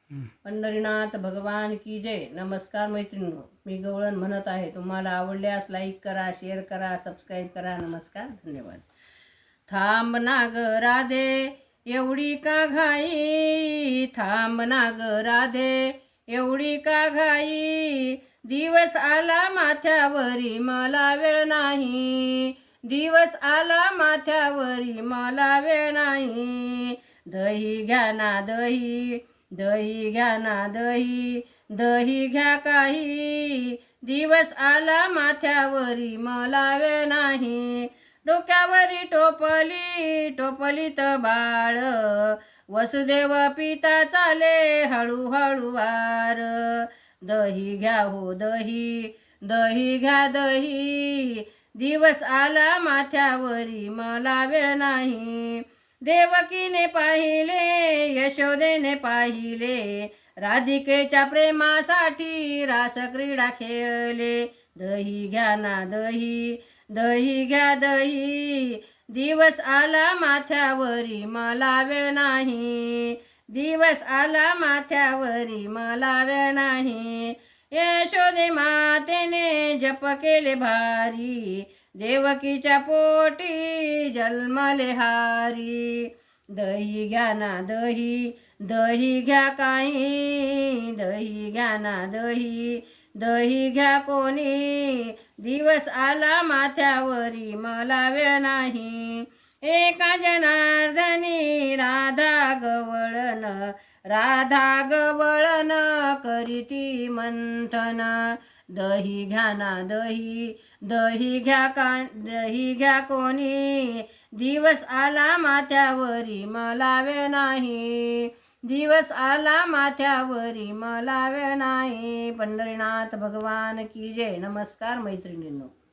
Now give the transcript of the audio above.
पंढरीनाथ भगवान की जय. नमस्कार मैत्रिणींनो, मी गवळण म्हणत आहे. तुम्हाला आवडल्यास लाईक करा, शेअर करा, सबस्क्राईब करा. नमस्कार, धन्यवाद. थांब ना ग राधे एवढी का घाई, थांब ना ग राधे एवढी का घाई, दिवस आला माथ्यावरी मला वेळ नाही, दिवस आला माथ्यावरी मला वेळ नाही. दही घ्या ना दही, दही घ्या ना दही, दही घ्या काही, दिवस आला माथ्यावरी मला वेळ नाही. डोक्यावरी टोपली टोपलीत बाळ, वसुदेव पिता चाले हळूहळू वार. दही घ्या हो दही, दही घ्या दही, दिवस आला माथ्यावरी मला वेळ नाही. देवकीने पाहिले यशोदेने पाहिले, राधिकेच्या प्रेमासाठी रास क्रीडा खेळले. दही घ्या ना दही, दही घ्या दही, दिवस आला माथ्यावरी मला वेळ नाही, दिवस आला माथ्यावरी मला वेळ नाही. यशोदे मातेने जप केले भारी, देवकीच्या पोटी जन्मले हारी. दही घ्या ना दही, दही घ्या काही, दही घ्या ना दही, दही घ्या कोणी, दिवस आला माथ्यावरी मला वेळ नाही. एका जनार्दनी राधा गवळण, राधा गवळण करीती मंथन. दही घ्या ना दही, दही घ्या दही घ्या कोणी, दिवस आला माथ्यावरी मला वेळ नाही, दिवस आला माथ्यावरी मला वेळ नाही. पंढरीनाथ भगवान की जय. नमस्कार मैत्रिणींनो.